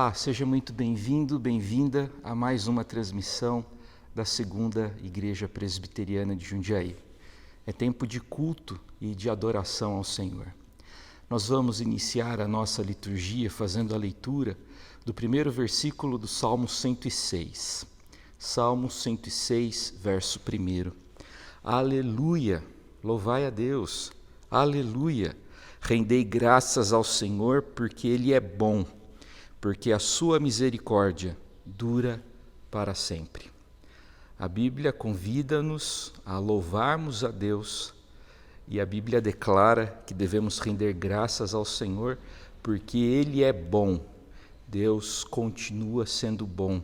Olá, seja muito bem-vindo, bem-vinda a mais uma transmissão da Segunda Igreja Presbiteriana de Jundiaí. É tempo de culto e de adoração ao Senhor. Nós vamos iniciar a nossa liturgia fazendo a leitura do primeiro versículo do Salmo 106. Salmo 106, verso 1. Aleluia! Louvai a Deus! Aleluia! Rendei graças ao Senhor porque Ele é bom, porque a sua misericórdia dura para sempre. A Bíblia convida-nos a louvarmos a Deus e a Bíblia declara que devemos render graças ao Senhor porque Ele é bom. Deus continua sendo bom.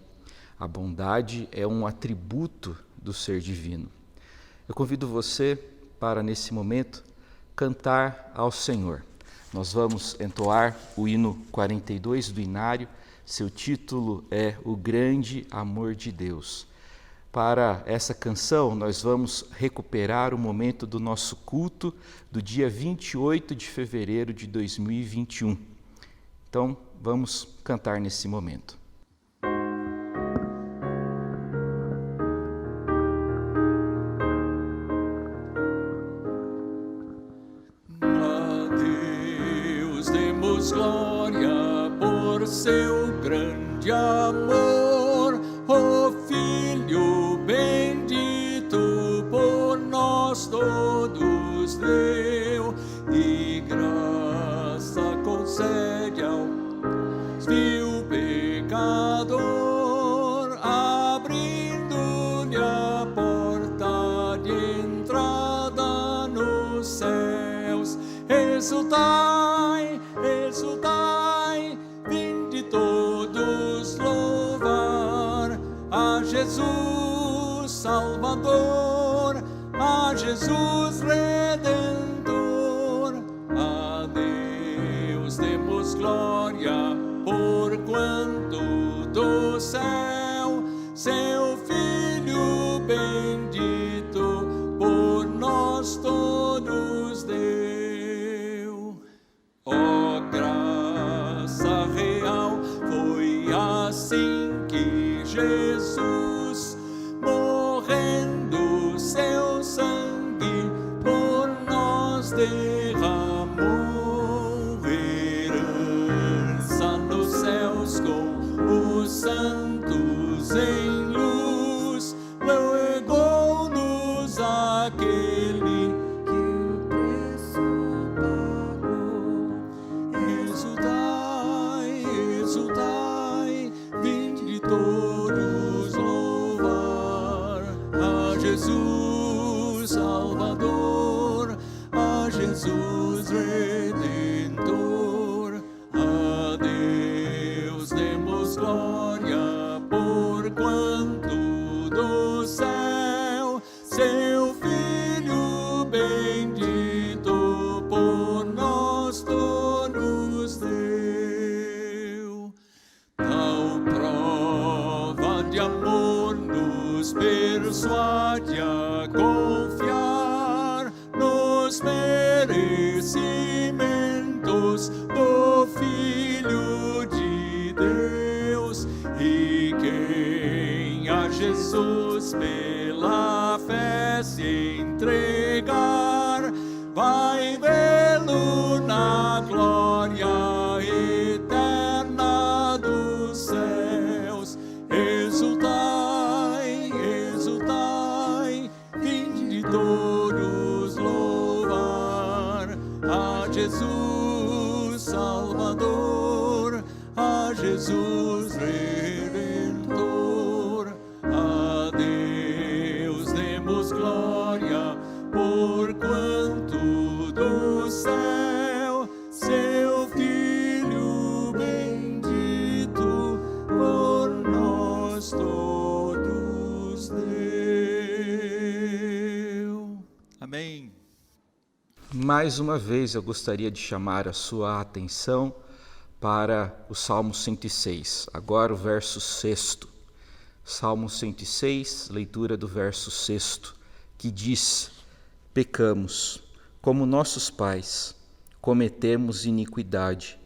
A bondade é um atributo do ser divino. Eu convido você para, nesse momento, cantar ao Senhor. Nós vamos entoar o hino 42 do Inário. Seu título é O Grande Amor de Deus. Para essa canção, nós vamos recuperar o momento do nosso culto do dia 28 de fevereiro de 2021. Então, vamos cantar nesse momento. Glória por seu grande amor, o Filho bendito por nós todos deu, e graça concede ao vil pecador, abrindo-lhe a porta de entrada nos céus. Exultai, exultai, vinde todos louvar a Jesus Salvador, a Jesus Redentor. A Deus demos glória, porquanto do céu seu Filho bendito por nós todos deu. Ó graça real, foi assim que Jesus, morrendo seu sangue por nós derramou. Herança nos céus com os santos em luz, legou-nos aquele que o preço pagou. Exultai, exultai, vinde todos louvar a Jesus Salvador, a Jesus Redentor. A Deus demos glória, porquanto do céu seu Filho bendito por nós todos deu. Tal prova de amor nos persuade a confiar nos merecimentos do Filho de Deus, e quem a Jesus pela fé se entregar vai vê-lo na glória eterna dos céus. Exultai, exultai, vinde todos louvar a Jesus Salvador, a Jesus Redentor. A Deus demos glória, porquanto do céu seu Filho bendito por nós todos deu. Amém. Mais uma vez eu gostaria de chamar a sua atenção para o Salmo 106, agora o verso 6. Salmo 106, leitura do verso 6, que diz: Pecamos, como nossos pais, cometemos iniquidade,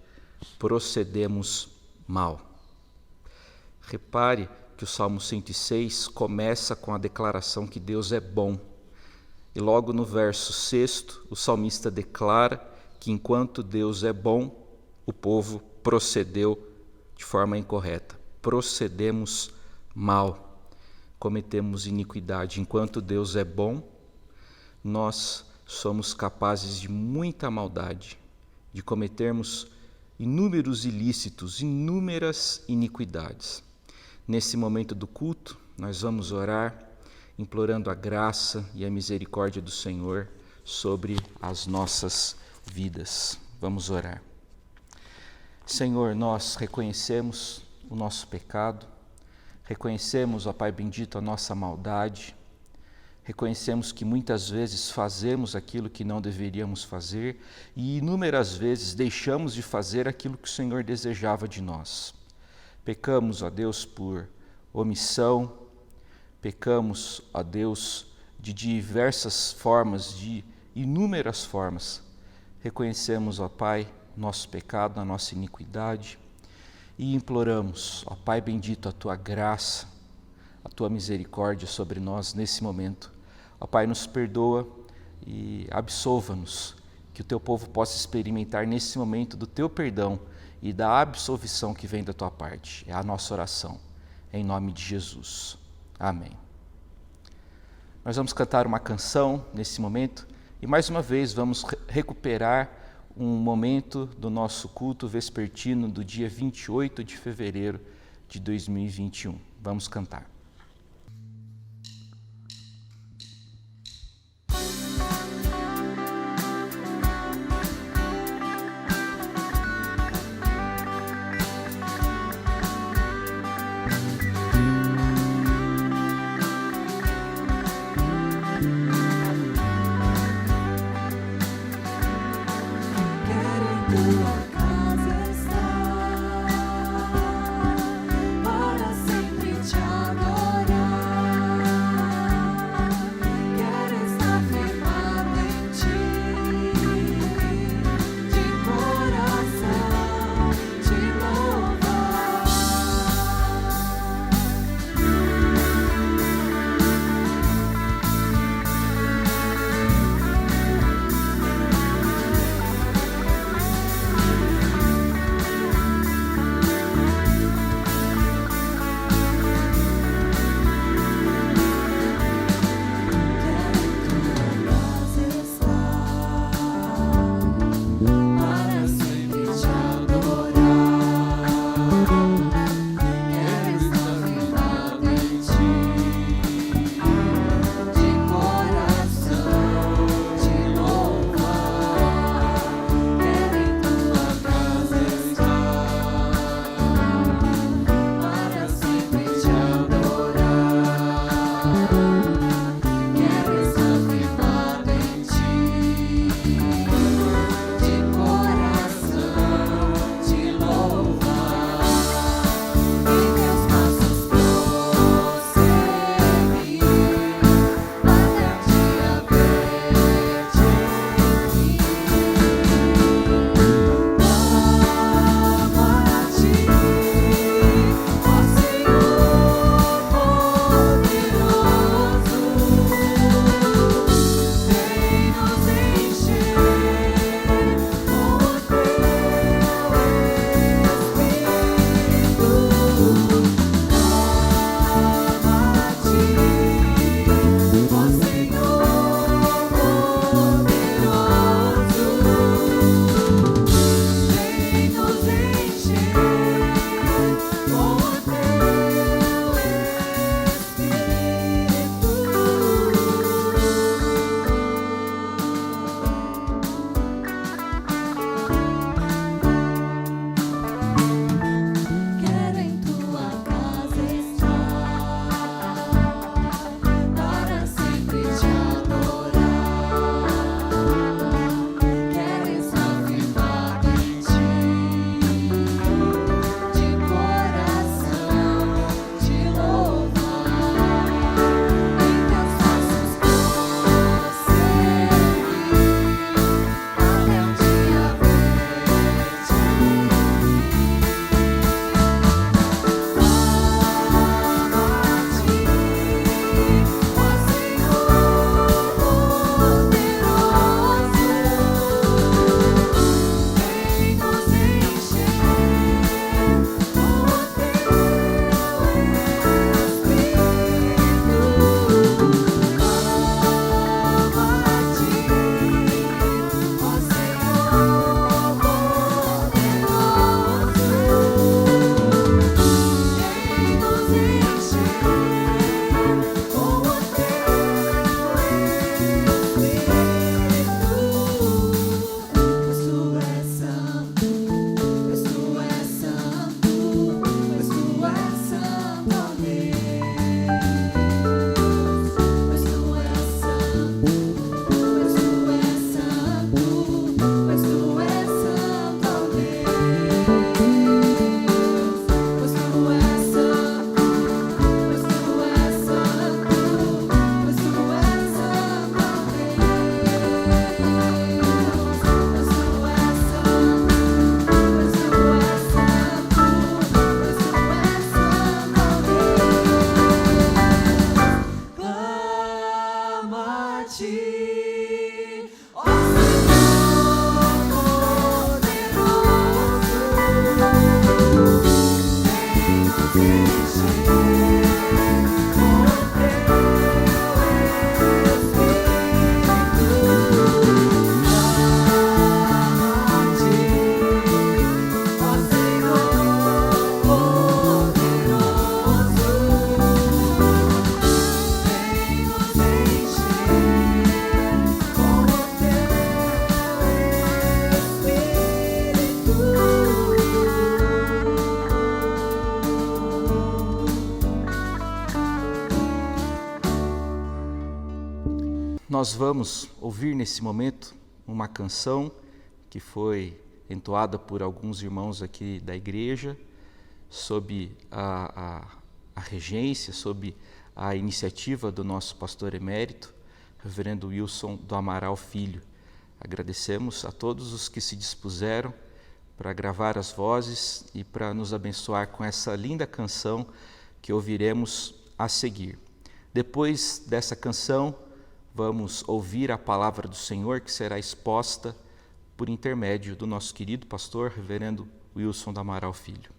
procedemos mal. Repare que o Salmo 106 começa com a declaração que Deus é bom. E logo no verso 6, o salmista declara que enquanto Deus é bom, o povo procedeu de forma incorreta. Procedemos mal, cometemos iniquidade. Enquanto Deus é bom, nós somos capazes de muita maldade, de cometermos inúmeros ilícitos, inúmeras iniquidades. Nesse momento do culto, nós vamos orar, implorando a graça e a misericórdia do Senhor sobre as nossas vidas. Vamos orar. Senhor, nós reconhecemos o nosso pecado, reconhecemos, ó Pai bendito, a nossa maldade, reconhecemos que muitas vezes fazemos aquilo que não deveríamos fazer e inúmeras vezes deixamos de fazer aquilo que o Senhor desejava de nós. Pecamos, ó Deus, por omissão, pecamos, ó Deus, de diversas formas, de inúmeras formas. Reconhecemos, ó Pai, nosso pecado, a nossa iniquidade e imploramos, ó Pai bendito, a Tua graça, a Tua misericórdia sobre nós nesse momento. Ó Pai, nos perdoa e absolva-nos, que o Teu povo possa experimentar nesse momento do Teu perdão e da absolvição que vem da Tua parte. É a nossa oração, em nome de Jesus. Amém. Nós vamos cantar uma canção nesse momento e mais uma vez vamos recuperar um momento do nosso culto vespertino do dia 28 de fevereiro de 2021. Vamos cantar. Tua casa está para sempre te adorar. Nós vamos ouvir nesse momento uma canção que foi entoada por alguns irmãos aqui da igreja, sob a regência, sob a iniciativa do nosso pastor emérito, reverendo Wilson do Amaral Filho. Agradecemos a todos os que se dispuseram para gravar as vozes e para nos abençoar com essa linda canção que ouviremos a seguir. Depois dessa canção, vamos ouvir a palavra do Senhor que será exposta por intermédio do nosso querido pastor, reverendo Wilson do Amaral Filho.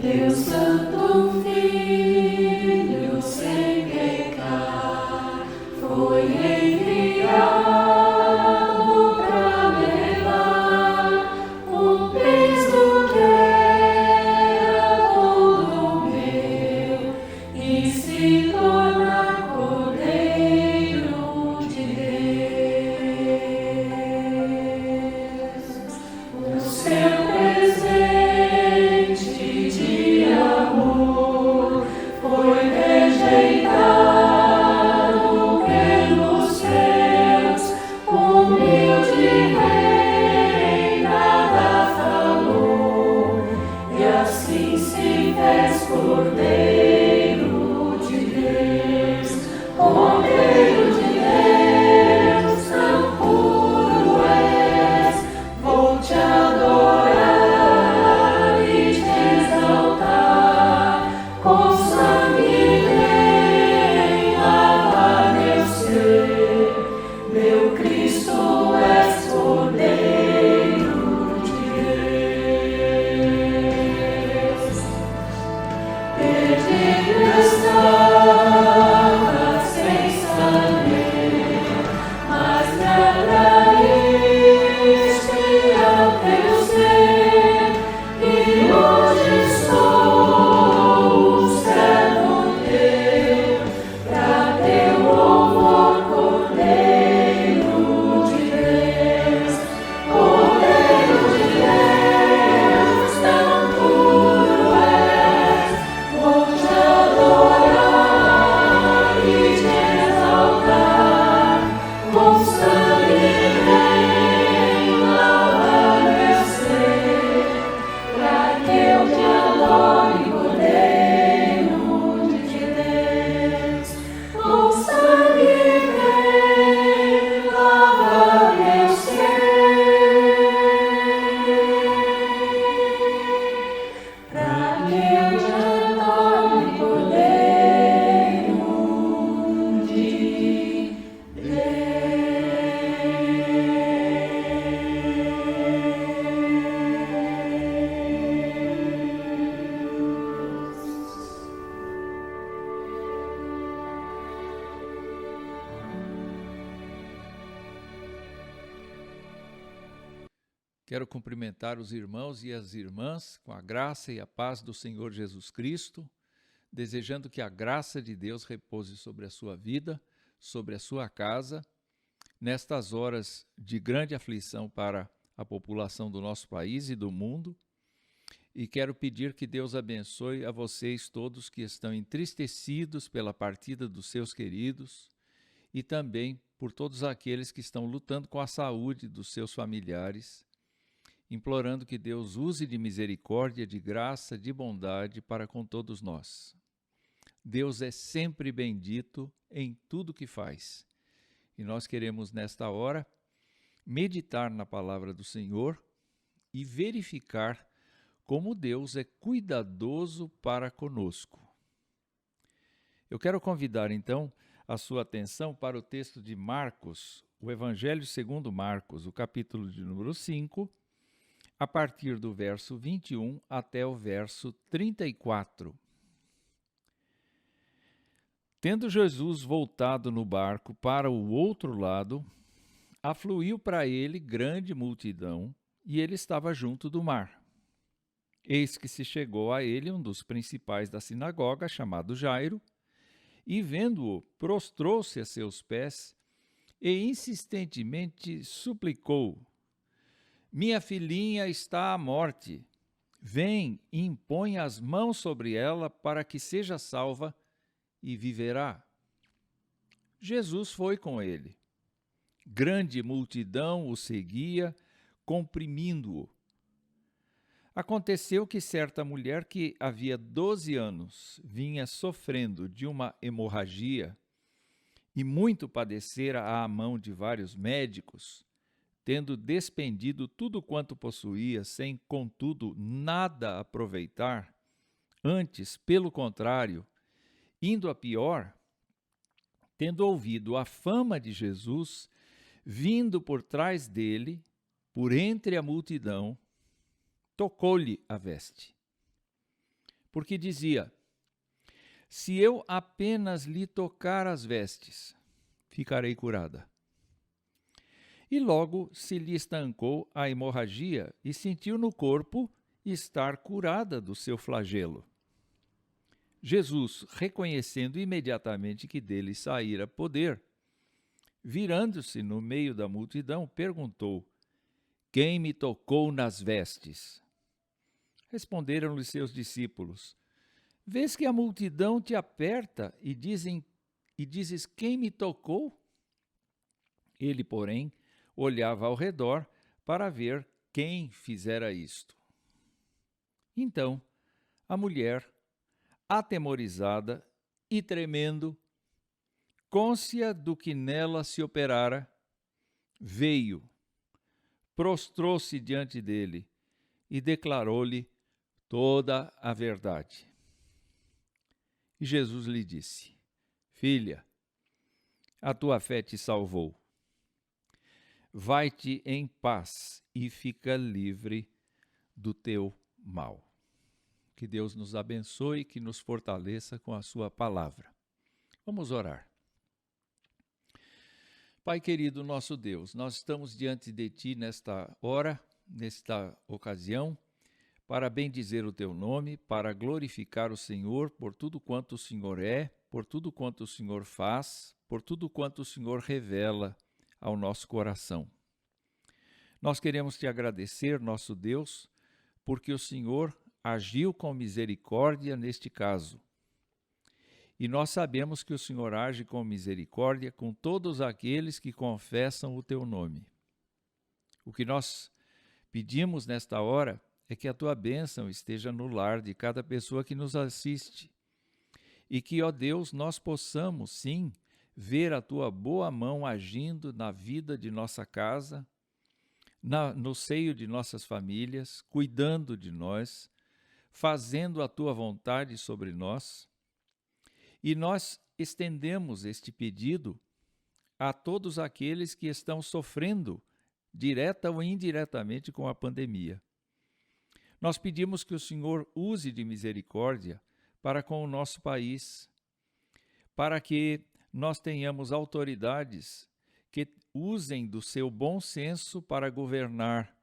Deus Santo Filho sem pecar foi enviado para levar o peso que era todo meu e se tornar Cordeiro de Deus. O seu presente de amor foi rejeitado pelos seus, humilde rei nada falou, e assim se fez Cordeiro de Deus, Cordeiro de Deus, tão puro és, vou te adorar e te exaltar, com sangue vem lavar meu ser, meu Cristo és Cordeiro de Deus. Perdido estava sem saber, mas me atraíste ao teu ser, e hoje sou um servo teu, pra teu louvor, Cordeiro de Deus, Cordeiro de Deus, tão puro és, vou te adorar e te exaltar, com sangue vem lavar meu ser, pra que eu te adore, Cordeiro de Deus, com sangue vem lavar meu ser, pra que eu te adore, Cordeiro de Quero cumprimentar os irmãos e as irmãs com a graça e a paz do Senhor Jesus Cristo, desejando que a graça de Deus repouse sobre a sua vida, sobre a sua casa, nestas horas de grande aflição para a população do nosso país e do mundo. E quero pedir que Deus abençoe a vocês todos que estão entristecidos pela partida dos seus queridos e também por todos aqueles que estão lutando com a saúde dos seus familiares, implorando que Deus use de misericórdia, de graça, de bondade para com todos nós. Deus é sempre bendito em tudo que faz. E nós queremos, nesta hora, meditar na palavra do Senhor e verificar como Deus é cuidadoso para conosco. Eu quero convidar, então, a sua atenção para o texto de Marcos, o Evangelho segundo Marcos, o capítulo de número 5, a partir do verso 21 até o verso 34. Tendo Jesus voltado no barco para o outro lado, afluiu para ele grande multidão, e ele estava junto do mar. Eis que se chegou a ele um dos principais da sinagoga, chamado Jairo, e vendo-o, prostrou-se a seus pés e insistentemente suplicou: minha filhinha está à morte. Vem e impõe as mãos sobre ela para que seja salva e viverá. Jesus foi com ele. Grande multidão o seguia, comprimindo-o. Aconteceu que certa mulher que havia 12 anos vinha sofrendo de uma hemorragia e muito padecera à mão de vários médicos, tendo despendido tudo quanto possuía, sem, contudo, nada aproveitar, antes, pelo contrário, indo a pior, tendo ouvido a fama de Jesus, vindo por trás dele, por entre a multidão, tocou-lhe a veste. Porque dizia: se eu apenas lhe tocar as vestes, ficarei curada. E logo se lhe estancou a hemorragia e sentiu no corpo estar curada do seu flagelo. Jesus, reconhecendo imediatamente que dele saíra poder, virando-se no meio da multidão, perguntou: quem me tocou nas vestes? Responderam-lhe seus discípulos: vês que a multidão te aperta e dizes: quem me tocou? Ele, porém, olhava ao redor para ver quem fizera isto. Então, a mulher, atemorizada e tremendo, cônscia do que nela se operara, veio, prostrou-se diante dele e declarou-lhe toda a verdade. E Jesus lhe disse: filha, a tua fé te salvou. Vai-te em paz e fica livre do teu mal. Que Deus nos abençoe e que nos fortaleça com a sua palavra. Vamos orar. Pai querido, nosso Deus, nós estamos diante de Ti nesta hora, nesta ocasião, para bendizer o Teu nome, para glorificar o Senhor por tudo quanto o Senhor é, por tudo quanto o Senhor faz, por tudo quanto o Senhor revela ao nosso coração. Nós queremos Te agradecer, nosso Deus, porque o Senhor agiu com misericórdia neste caso. E nós sabemos que o Senhor age com misericórdia com todos aqueles que confessam o Teu nome. O que nós pedimos nesta hora é que a Tua bênção esteja no lar de cada pessoa que nos assiste. E que, ó Deus, nós possamos, sim, ver a Tua boa mão agindo na vida de nossa casa, no seio de nossas famílias, cuidando de nós, fazendo a Tua vontade sobre nós. E nós estendemos este pedido a todos aqueles que estão sofrendo, direta ou indiretamente, com a pandemia. Nós pedimos que o Senhor use de misericórdia para com o nosso país, para que nós tenhamos autoridades que usem do seu bom senso para governar,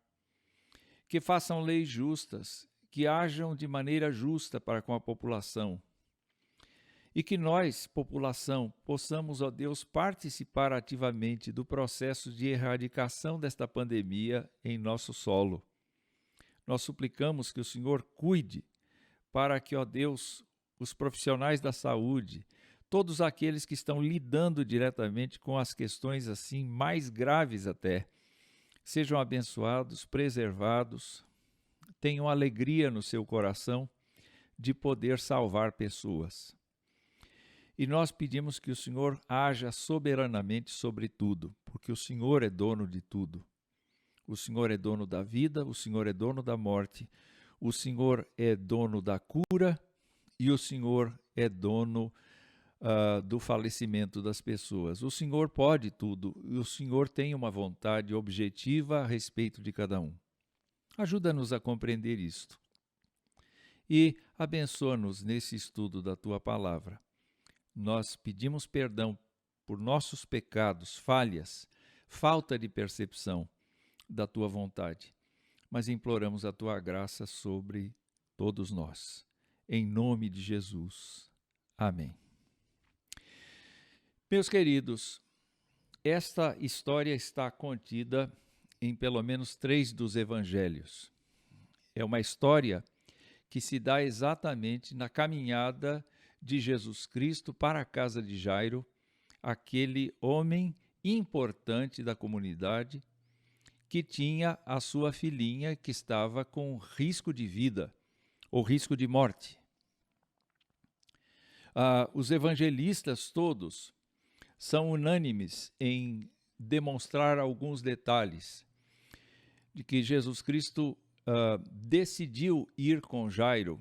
que façam leis justas, que hajam de maneira justa para com a população. E que nós, população, possamos, ó Deus, participar ativamente do processo de erradicação desta pandemia em nosso solo. Nós suplicamos que o Senhor cuide para que, ó Deus, os profissionais da saúde, todos aqueles que estão lidando diretamente com as questões assim mais graves até, sejam abençoados, preservados, tenham alegria no seu coração de poder salvar pessoas. E nós pedimos que o Senhor haja soberanamente sobre tudo, porque o Senhor é dono de tudo. O Senhor é dono da vida, o Senhor é dono da morte, o Senhor é dono da cura e o Senhor é dono do falecimento das pessoas. O Senhor pode tudo e o Senhor tem uma vontade objetiva a respeito de cada um. Ajuda-nos a compreender isto. E abençoa-nos nesse estudo da Tua Palavra. Nós pedimos perdão por nossos pecados, falhas, falta de percepção da Tua vontade, mas imploramos a Tua graça sobre todos nós. Em nome de Jesus. Amém. Meus queridos, esta história está contida em pelo menos 3 dos evangelhos. É uma história que se dá exatamente na caminhada de Jesus Cristo para a casa de Jairo, aquele homem importante da comunidade que tinha a sua filhinha que estava com risco de vida ou risco de morte. Os evangelistas todos são unânimes em demonstrar alguns detalhes de que Jesus Cristo decidiu ir com Jairo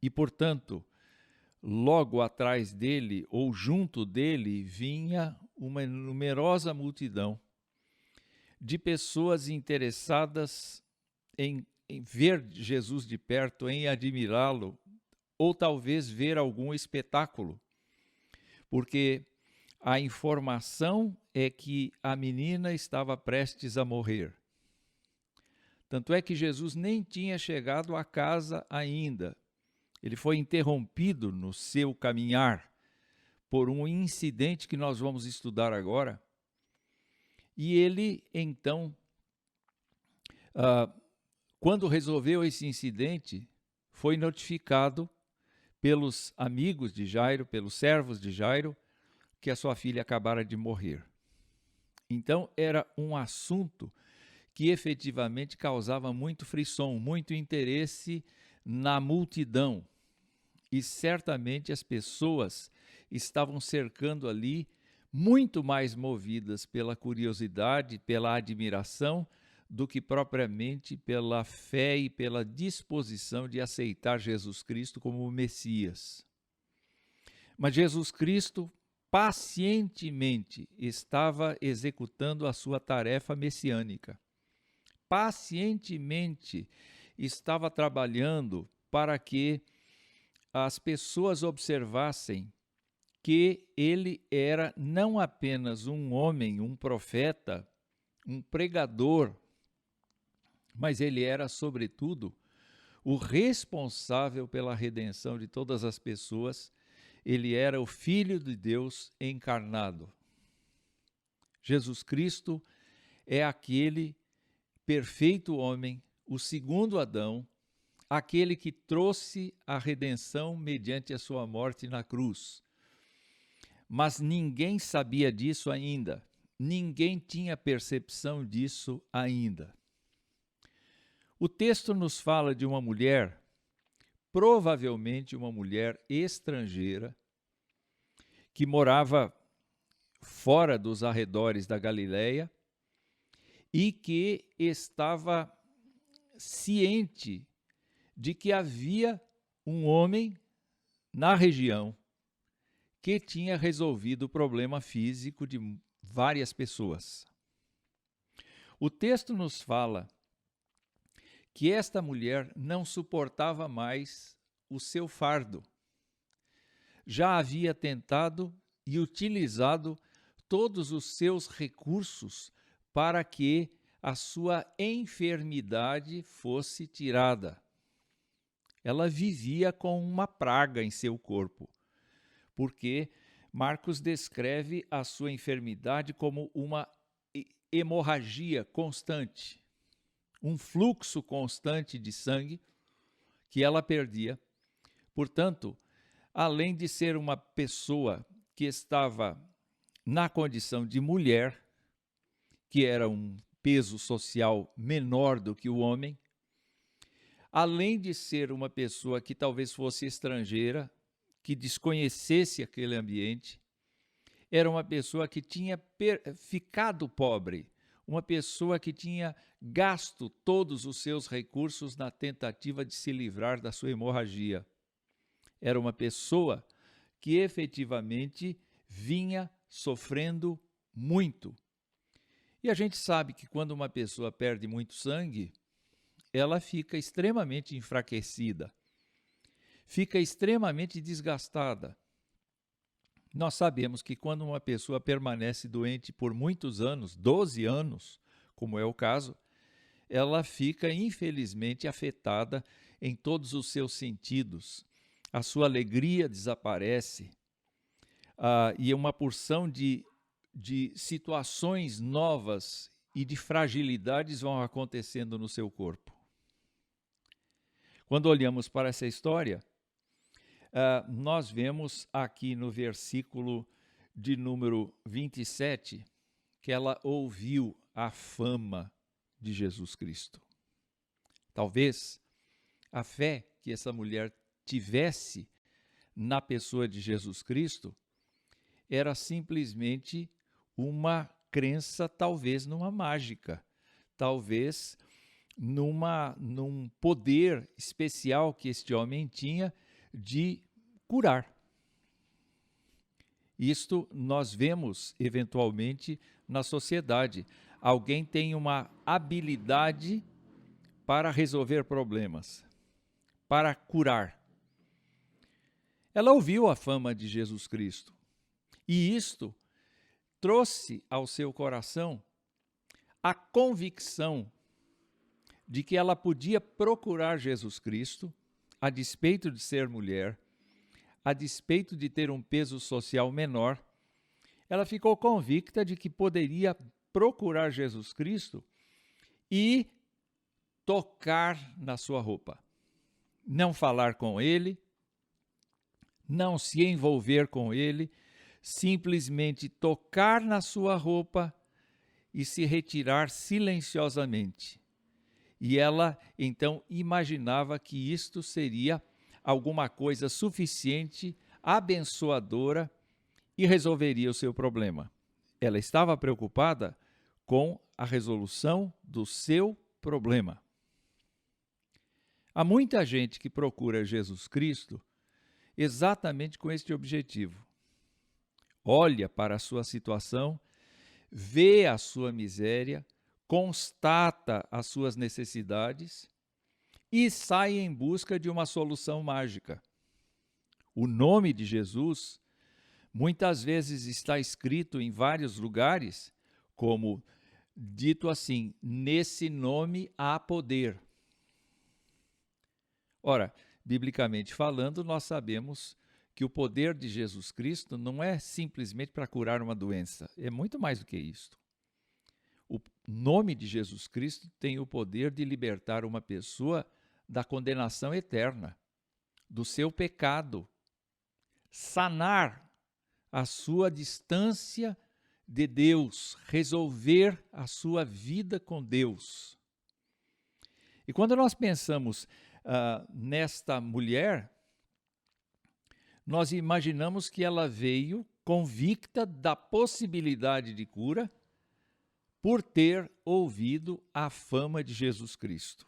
e, portanto, logo atrás dele ou junto dele vinha uma numerosa multidão de pessoas interessadas em ver Jesus de perto, em admirá-lo ou talvez ver algum espetáculo, porque a informação é que a menina estava prestes a morrer. Tanto é que Jesus nem tinha chegado à casa ainda. Ele foi interrompido no seu caminhar por um incidente que nós vamos estudar agora. E ele, então, quando resolveu esse incidente, foi notificado pelos amigos de Jairo, pelos servos de Jairo, que a sua filha acabara de morrer. Então, era um assunto que efetivamente causava muito frisson, muito interesse na multidão. E certamente as pessoas estavam cercando ali, muito mais movidas pela curiosidade, pela admiração, do que propriamente pela fé e pela disposição de aceitar Jesus Cristo como o Messias. Mas Jesus Cristo pacientemente estava executando a sua tarefa messiânica. Pacientemente estava trabalhando para que as pessoas observassem que ele era não apenas um homem, um profeta, um pregador, mas ele era, sobretudo, o responsável pela redenção de todas as pessoas. Ele era o Filho de Deus encarnado. Jesus Cristo é aquele perfeito homem, o segundo Adão, aquele que trouxe a redenção mediante a sua morte na cruz. Mas ninguém sabia disso ainda, ninguém tinha percepção disso ainda. O texto nos fala de uma mulher, provavelmente uma mulher estrangeira, que morava fora dos arredores da Galileia e que estava ciente de que havia um homem na região que tinha resolvido o problema físico de várias pessoas. O texto nos fala que esta mulher não suportava mais o seu fardo. Já havia tentado e utilizado todos os seus recursos para que a sua enfermidade fosse tirada. Ela vivia com uma praga em seu corpo, porque Marcos descreve a sua enfermidade como uma hemorragia constante, um fluxo constante de sangue que ela perdia. Portanto, além de ser uma pessoa que estava na condição de mulher, que era um peso social menor do que o homem, além de ser uma pessoa que talvez fosse estrangeira, que desconhecesse aquele ambiente, era uma pessoa que tinha ficado pobre, uma pessoa que tinha gasto todos os seus recursos na tentativa de se livrar da sua hemorragia. Era uma pessoa que efetivamente vinha sofrendo muito. E a gente sabe que quando uma pessoa perde muito sangue, ela fica extremamente enfraquecida, fica extremamente desgastada. Nós sabemos que quando uma pessoa permanece doente por muitos anos, 12 anos, como é o caso, ela fica infelizmente afetada em todos os seus sentidos. A sua alegria desaparece, e uma porção de situações novas e de fragilidades vão acontecendo no seu corpo. Quando olhamos para essa história, nós vemos aqui no versículo de número 27 que ela ouviu a fama de Jesus Cristo. Talvez a fé que essa mulher tivesse na pessoa de Jesus Cristo era simplesmente uma crença, talvez numa mágica, talvez num poder especial que este homem tinha de curar. Isto nós vemos eventualmente na sociedade. Alguém tem uma habilidade para resolver problemas, para curar. Ela ouviu a fama de Jesus Cristo e isto trouxe ao seu coração a convicção de que ela podia procurar Jesus Cristo, a despeito de ser mulher, a despeito de ter um peso social menor. Ela ficou convicta de que poderia procurar Jesus Cristo e tocar na sua roupa. Não falar com ele, não se envolver com ele, simplesmente tocar na sua roupa e se retirar silenciosamente. E ela, então, imaginava que isto seria alguma coisa suficiente, abençoadora e resolveria o seu problema. Ela estava preocupada com a resolução do seu problema. Há muita gente que procura Jesus Cristo exatamente com este objetivo. Olha para a sua situação, vê a sua miséria, constata as suas necessidades e sai em busca de uma solução mágica. O nome de Jesus muitas vezes está escrito em vários lugares como dito assim: nesse nome há poder. Ora, biblicamente falando, nós sabemos que o poder de Jesus Cristo não é simplesmente para curar uma doença, é muito mais do que isto. O nome de Jesus Cristo tem o poder de libertar uma pessoa da condenação eterna, do seu pecado, sanar a sua distância de Deus, resolver a sua vida com Deus. E quando nós pensamos nesta mulher, nós imaginamos que ela veio convicta da possibilidade de cura por ter ouvido a fama de Jesus Cristo.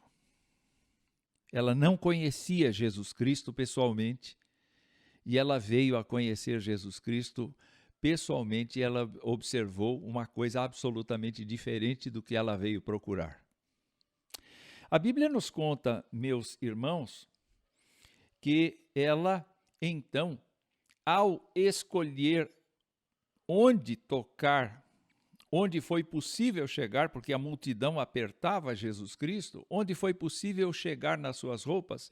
Ela não conhecia Jesus Cristo pessoalmente e ela veio a conhecer Jesus Cristo pessoalmente e ela observou uma coisa absolutamente diferente do que ela veio procurar. A Bíblia nos conta, meus irmãos, que ela, então, ao escolher onde tocar, onde foi possível chegar, porque a multidão apertava Jesus Cristo, onde foi possível chegar nas suas roupas,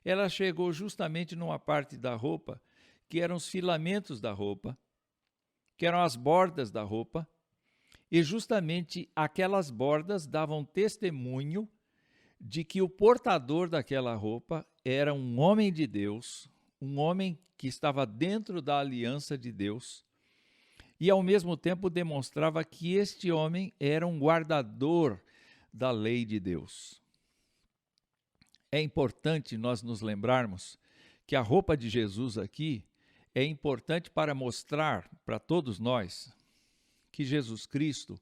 ela chegou justamente numa parte da roupa, que eram os filamentos da roupa, que eram as bordas da roupa, e justamente aquelas bordas davam testemunho de que o portador daquela roupa era um homem de Deus, um homem que estava dentro da aliança de Deus e, ao mesmo tempo, demonstrava que este homem era um guardador da lei de Deus. É importante nós nos lembrarmos que a roupa de Jesus aqui é importante para mostrar para todos nós que Jesus Cristo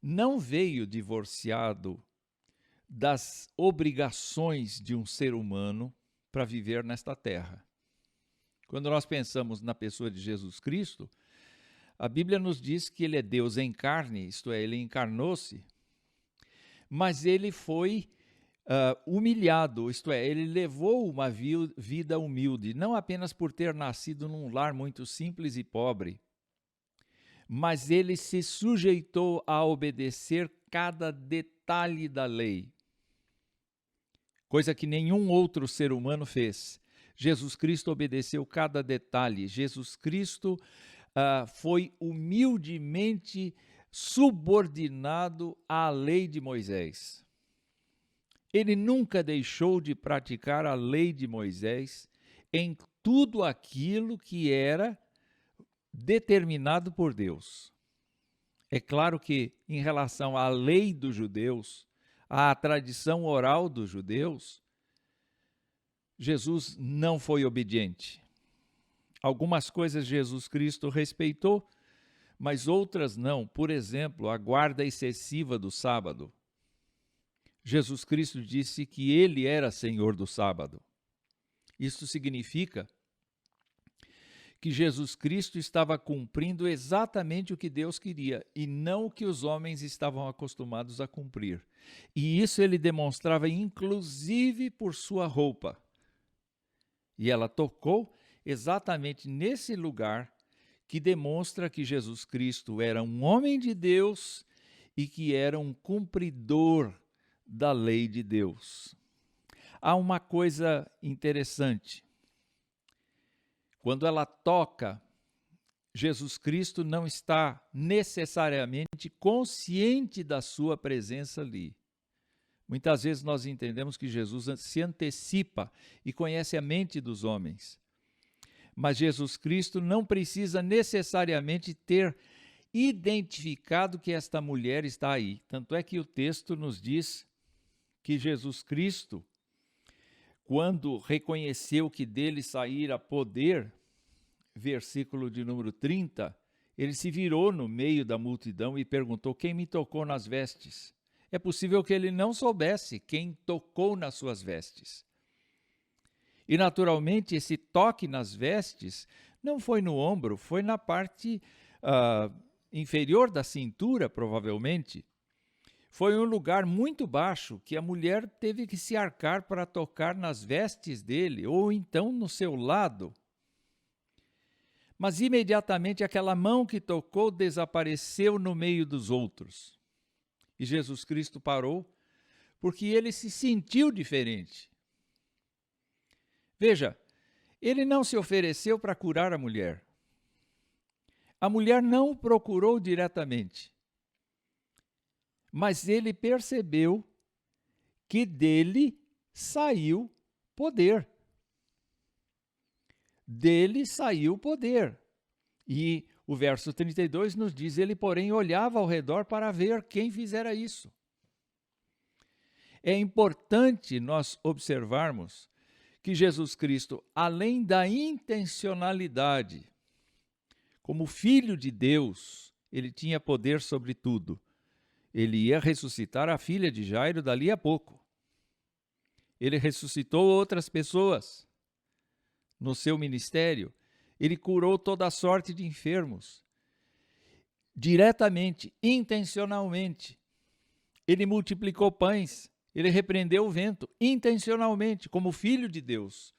não veio divorciado das obrigações de um ser humano para viver nesta terra. Quando nós pensamos na pessoa de Jesus Cristo, a Bíblia nos diz que ele é Deus em carne, isto é, ele encarnou-se, mas ele foi humilhado, isto é, ele levou uma vida humilde, não apenas por ter nascido num lar muito simples e pobre, mas ele se sujeitou a obedecer cada detalhe da lei, coisa que nenhum outro ser humano fez. Jesus Cristo obedeceu cada detalhe. Jesus Cristo foi humildemente subordinado à lei de Moisés. Ele nunca deixou de praticar a lei de Moisés em tudo aquilo que era determinado por Deus. É claro que, em relação à lei dos judeus, à tradição oral dos judeus, Jesus não foi obediente. Algumas coisas Jesus Cristo respeitou, mas outras não. Por exemplo, a guarda excessiva do sábado. Jesus Cristo disse que ele era Senhor do sábado. Isso significa que Jesus Cristo estava cumprindo exatamente o que Deus queria e não o que os homens estavam acostumados a cumprir. E isso ele demonstrava inclusive por sua roupa. E ela tocou exatamente nesse lugar que demonstra que Jesus Cristo era um homem de Deus e que era um cumpridor da lei de Deus. Há uma coisa interessante. Quando ela toca, Jesus Cristo não está necessariamente consciente da sua presença ali. Muitas vezes nós entendemos que Jesus se antecipa e conhece a mente dos homens. Mas Jesus Cristo não precisa necessariamente ter identificado que esta mulher está aí. Tanto é que o texto nos diz que Jesus Cristo, quando reconheceu que dele saíra poder, versículo de número 30, ele se virou no meio da multidão e perguntou: quem me tocou nas vestes? É possível que ele não soubesse quem tocou nas suas vestes. E, naturalmente, esse toque nas vestes não foi no ombro, foi na parte inferior da cintura, provavelmente. Foi um lugar muito baixo que a mulher teve que se arcar para tocar nas vestes dele, ou então no seu lado. Mas imediatamente aquela mão que tocou desapareceu no meio dos outros. E Jesus Cristo parou porque ele se sentiu diferente. Veja, ele não se ofereceu para curar a mulher. A mulher não o procurou diretamente. Mas ele percebeu que dele saiu poder. Dele saiu poder. E o verso 32 nos diz: ele, porém, olhava ao redor para ver quem fizera isso. É importante nós observarmos que Jesus Cristo, além da intencionalidade, como Filho de Deus, ele tinha poder sobre tudo. Ele ia ressuscitar a filha de Jairo dali a pouco. Ele ressuscitou outras pessoas no seu ministério. Ele curou toda sorte de enfermos, diretamente, intencionalmente. Ele multiplicou pães, ele repreendeu o vento, intencionalmente, como Filho de Deus.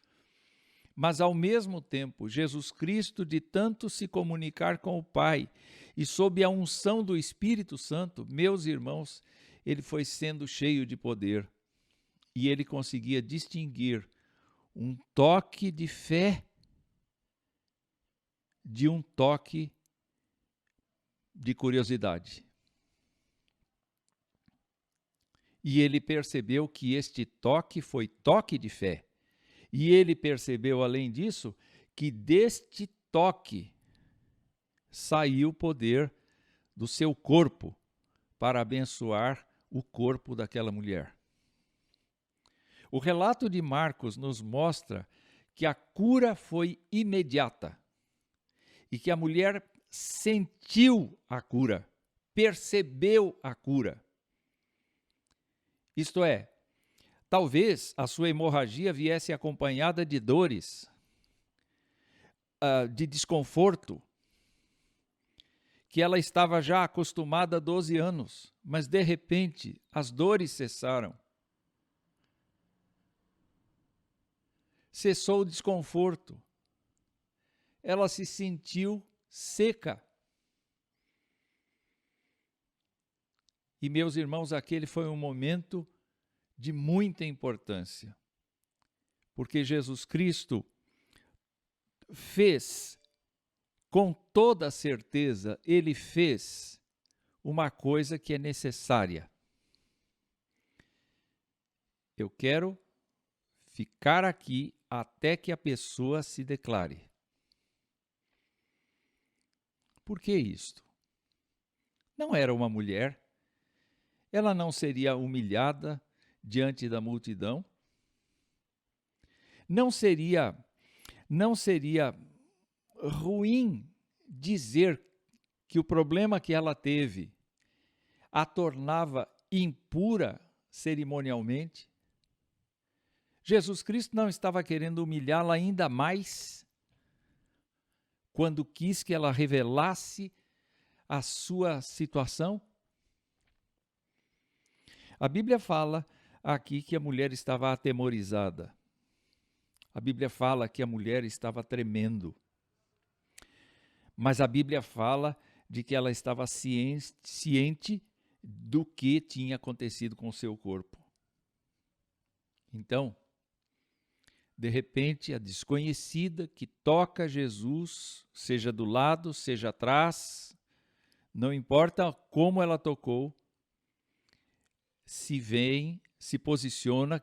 Mas, ao mesmo tempo, Jesus Cristo, de tanto se comunicar com o Pai e sob a unção do Espírito Santo, meus irmãos, ele foi sendo cheio de poder. E ele conseguia distinguir um toque de fé de um toque de curiosidade. E ele percebeu que este toque foi toque de fé. E ele percebeu, além disso, que deste toque saiu o poder do seu corpo para abençoar o corpo daquela mulher. O relato de Marcos nos mostra que a cura foi imediata e que a mulher sentiu a cura, percebeu a cura. Isto é, talvez a sua hemorragia viesse acompanhada de dores, de desconforto, que ela estava já acostumada há 12 anos, mas de repente as dores cessaram. Cessou o desconforto. Ela se sentiu seca. E, meus irmãos, aquele foi um momento de muita importância, porque Jesus Cristo fez, com toda certeza, ele fez uma coisa que é necessária. Eu quero ficar aqui até que a pessoa se declare. Por que isto? Não era uma mulher, ela não seria humilhada diante da multidão, não seria ruim dizer que o problema que ela teve a tornava impura cerimonialmente. Jesus Cristo não estava querendo humilhá-la ainda mais quando quis que ela revelasse a sua situação. A Bíblia fala aqui que a mulher estava atemorizada. A Bíblia fala que a mulher estava tremendo. Mas a Bíblia fala de que ela estava ciente do que tinha acontecido com o seu corpo. Então, de repente, a desconhecida que toca Jesus, seja do lado, seja atrás, não importa como ela tocou, se posiciona,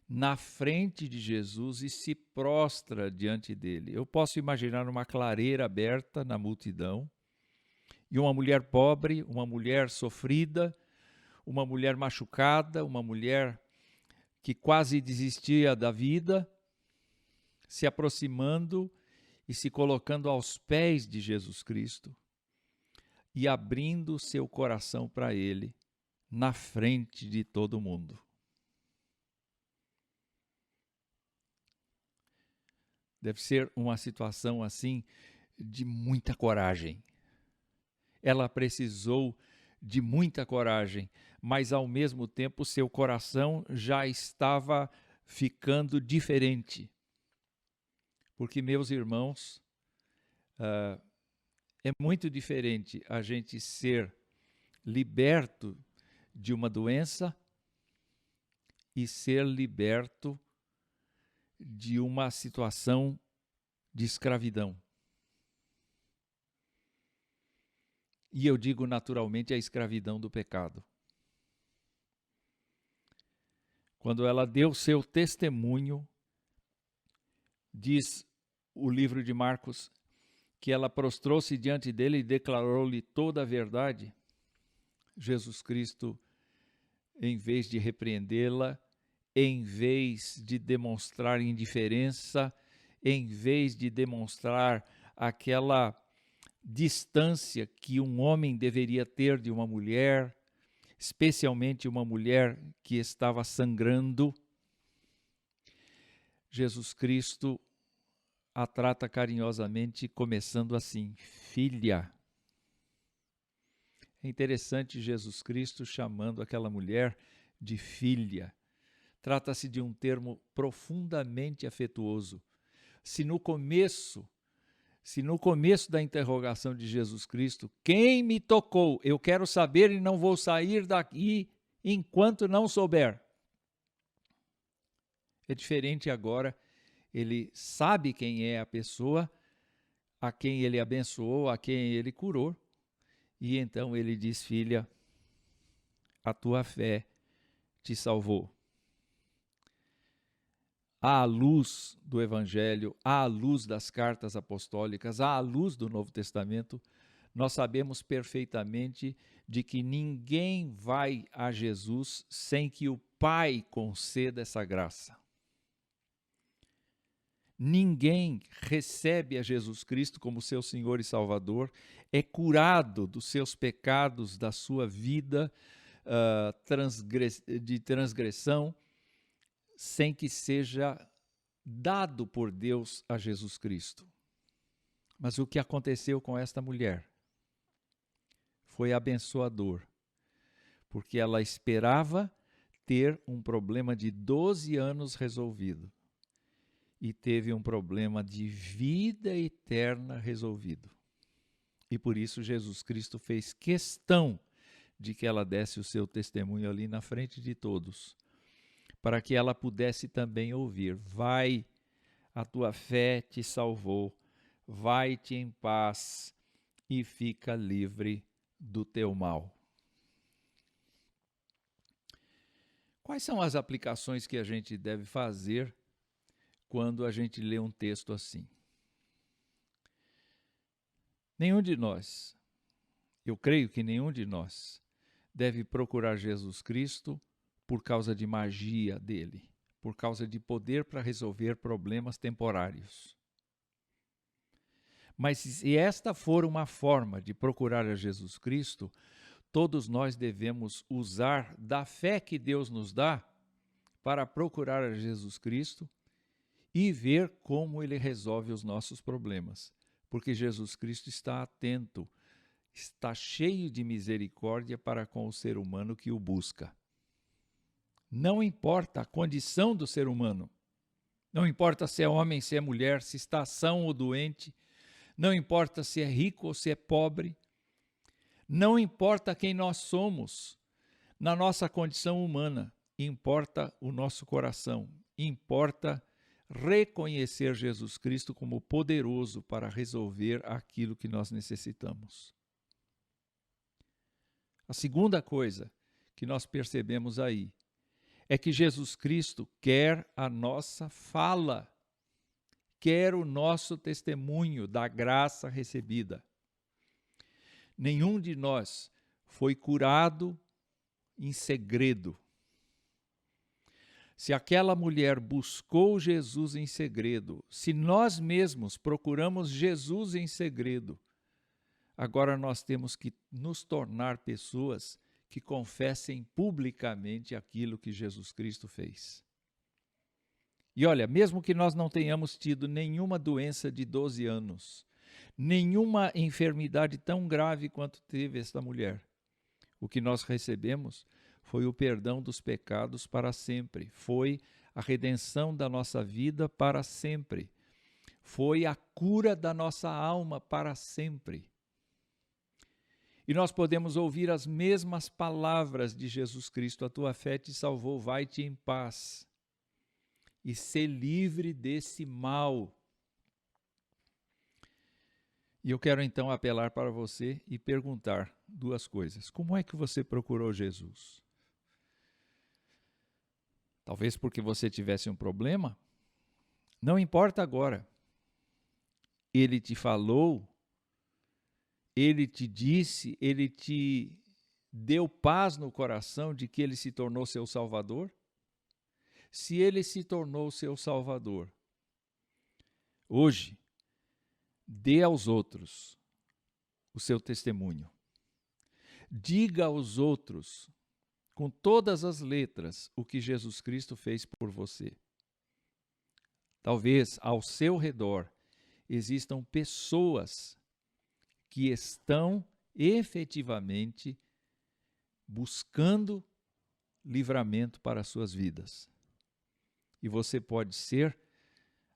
na frente de Jesus e se prostra diante dele. Eu posso imaginar uma clareira aberta na multidão e uma mulher pobre, uma mulher sofrida, uma mulher machucada, uma mulher que quase desistia da vida, se aproximando e se colocando aos pés de Jesus Cristo e abrindo seu coração para ele, na frente de todo mundo. Deve ser uma situação assim de muita coragem. Ela precisou de muita coragem, mas ao mesmo tempo seu coração já estava ficando diferente. Porque, meus irmãos, é muito diferente a gente ser liberto de uma doença e ser liberto de uma situação de escravidão. E eu digo naturalmente a escravidão do pecado. Quando ela deu seu testemunho, diz o livro de Marcos, que ela prostrou-se diante dele e declarou-lhe toda a verdade. Jesus Cristo, em vez de repreendê-la, em vez de demonstrar indiferença, em vez de demonstrar aquela distância que um homem deveria ter de uma mulher, especialmente uma mulher que estava sangrando, Jesus Cristo a trata carinhosamente, começando assim: filha. É interessante Jesus Cristo chamando aquela mulher de filha. Trata-se de um termo profundamente afetuoso. Se no começo da interrogação de Jesus Cristo, quem me tocou? Eu quero saber e não vou sair daqui enquanto não souber. É diferente agora, ele sabe quem é a pessoa, a quem ele abençoou, a quem ele curou, e então ele diz: filha, a tua fé te salvou. à luz do Evangelho, à luz das cartas apostólicas, à luz do Novo Testamento, nós sabemos perfeitamente de que ninguém vai a Jesus sem que o Pai conceda essa graça. Ninguém recebe a Jesus Cristo como seu Senhor e Salvador, é curado dos seus pecados, da sua vida de transgressão, sem que seja dado por Deus a Jesus Cristo. Mas o que aconteceu com esta mulher foi abençoador, porque ela esperava ter um problema de 12 anos resolvido e teve um problema de vida eterna resolvido. E por isso Jesus Cristo fez questão de que ela desse o seu testemunho ali na frente de todos, para que ela pudesse também ouvir: vai, a tua fé te salvou, vai-te em paz e fica livre do teu mal. Quais são as aplicações que a gente deve fazer quando a gente lê um texto assim? Nenhum de nós, eu creio que nenhum de nós, deve procurar Jesus Cristo por causa de magia dele, por causa de poder para resolver problemas temporários. Mas se esta for uma forma de procurar a Jesus Cristo, todos nós devemos usar da fé que Deus nos dá para procurar a Jesus Cristo e ver como ele resolve os nossos problemas. Porque Jesus Cristo está atento, está cheio de misericórdia para com o ser humano que o busca. Não importa a condição do ser humano, não importa se é homem, se é mulher, se está são ou doente, não importa se é rico ou se é pobre, não importa quem nós somos na nossa condição humana, importa o nosso coração, importa reconhecer Jesus Cristo como poderoso para resolver aquilo que nós necessitamos. A segunda coisa que nós percebemos aí é que Jesus Cristo quer a nossa fala, quer o nosso testemunho da graça recebida. Nenhum de nós foi curado em segredo. Se aquela mulher buscou Jesus em segredo, se nós mesmos procuramos Jesus em segredo, agora nós temos que nos tornar pessoas que confessem publicamente aquilo que Jesus Cristo fez. E olha, mesmo que nós não tenhamos tido nenhuma doença de 12 anos, nenhuma enfermidade tão grave quanto teve esta mulher, o que nós recebemos foi o perdão dos pecados para sempre, foi a redenção da nossa vida para sempre, foi a cura da nossa alma para sempre. E nós podemos ouvir as mesmas palavras de Jesus Cristo: a tua fé te salvou, vai-te em paz e ser livre desse mal. E eu quero então apelar para você e perguntar duas coisas. Como é que você procurou Jesus? Talvez porque você tivesse um problema? Não importa agora. Ele te falou, ele te disse, ele te deu paz no coração de que ele se tornou seu Salvador? Se ele se tornou seu Salvador, hoje, dê aos outros o seu testemunho. Diga aos outros, com todas as letras, o que Jesus Cristo fez por você. Talvez ao seu redor existam pessoas que estão efetivamente buscando livramento para as suas vidas. E você pode ser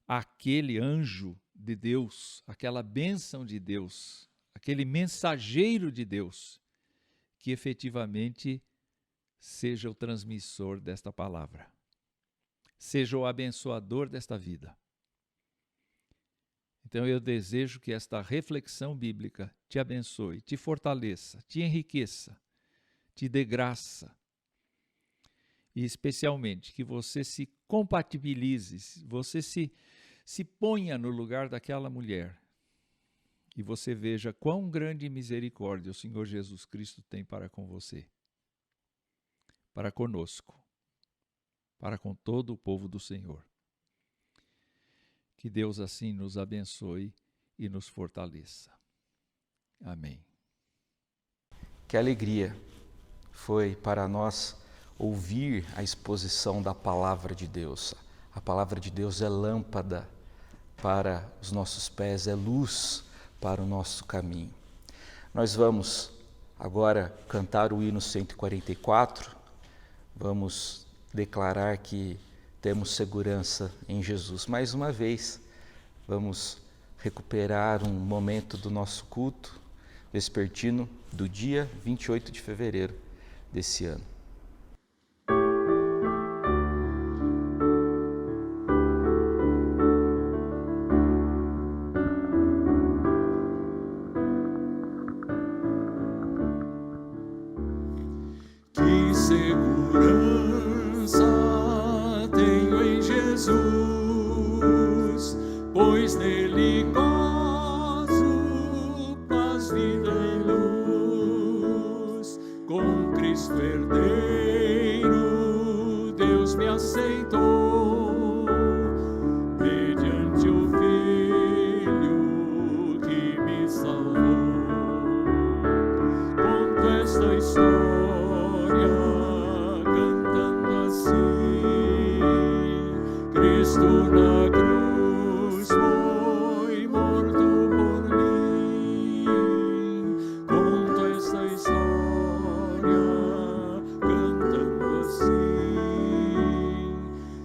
aquele anjo de Deus, aquela bênção de Deus, aquele mensageiro de Deus, que efetivamente seja o transmissor desta palavra, seja o abençoador desta vida. Então eu desejo que esta reflexão bíblica te abençoe, te fortaleça, te enriqueça, te dê graça e especialmente que você se compatibilize, você se ponha no lugar daquela mulher e você veja quão grande misericórdia o Senhor Jesus Cristo tem para com você, para conosco, para com todo o povo do Senhor. Que Deus assim nos abençoe e nos fortaleça. Amém. Que alegria foi para nós ouvir a exposição da Palavra de Deus. A Palavra de Deus é lâmpada para os nossos pés, é luz para o nosso caminho. Nós vamos agora cantar o hino 144, vamos declarar que temos segurança em Jesus. Mais uma vez, vamos recuperar um momento do nosso culto vespertino do dia 28 de fevereiro desse ano. Que segurança tenho em Jesus, pois nele gozo paz, vida e luz. Com Cristo herdeiro, Deus me aceitou, mediante o Filho que me salvou. Conto esta história cantando assim: Cristo na cruz foi morto por mim. Conto esta história cantando assim: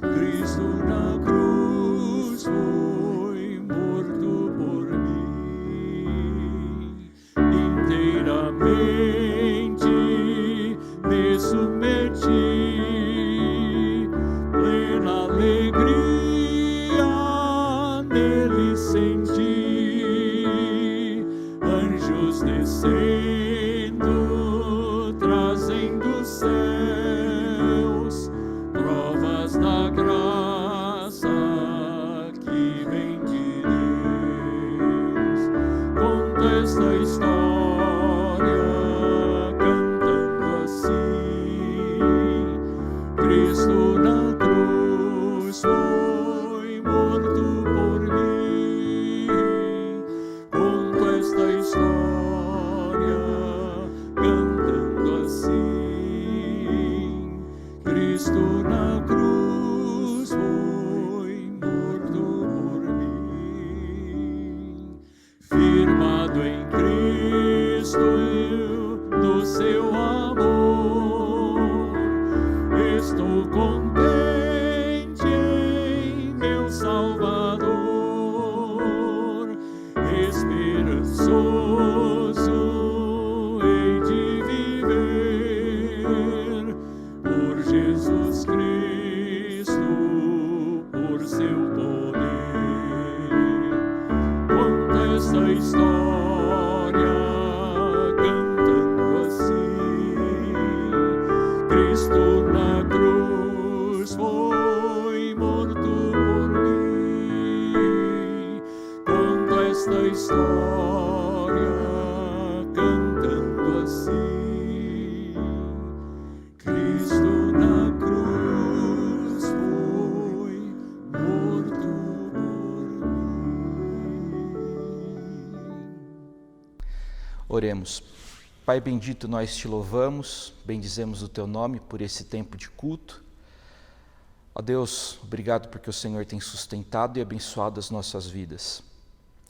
Cristo na cruz foi morto por mim. Inteiramente me submeti, plena alegria nele senti, anjos descendo, trazendo céus, provas da graça que vem de Deus. Conto esta história cantando assim: Cristo na cruz foi morto por mim. Conto esta história cantando assim: Cristo na cruz foi morto por mim. Firmado em Cristo eu, no seu amor, estou contente em meu Salvador. Esperançoso hei de viver por Jesus Cristo, por seu poder. Conto esta história cantando assim: Cristo na cruz foi morto por mim. Conto esta história cantando assim: Cristo na cruz foi morto por mim. Oremos. Pai bendito, nós te louvamos, bendizemos o teu nome por esse tempo de culto. Ó Deus, obrigado porque o Senhor tem sustentado e abençoado as nossas vidas.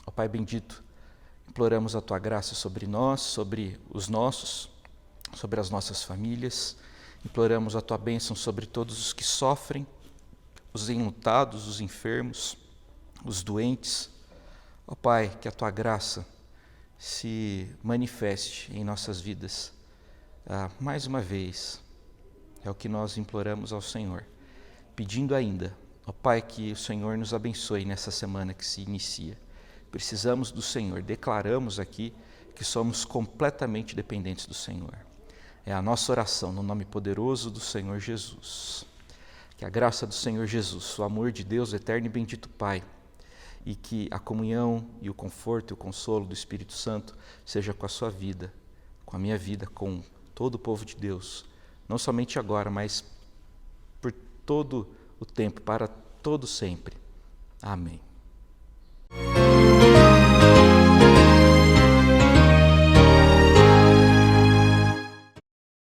Ó Pai bendito, imploramos a tua graça sobre nós, sobre os nossos, sobre as nossas famílias. Imploramos a tua bênção sobre todos os que sofrem, os enlutados, os enfermos, os doentes. Ó Pai, que a tua graça se manifeste em nossas vidas. Mais uma vez, é o que nós imploramos ao Senhor, pedindo ainda, ó Pai, que o Senhor nos abençoe nessa semana que se inicia. Precisamos do Senhor, declaramos aqui que somos completamente dependentes do Senhor. É a nossa oração no nome poderoso do Senhor Jesus. Que a graça do Senhor Jesus, o amor de Deus, o eterno e bendito Pai, e que a comunhão e o conforto e o consolo do Espírito Santo seja com a sua vida, com a minha vida, com todo o povo de Deus, não somente agora, mas por todo o tempo, para todo sempre. Amém.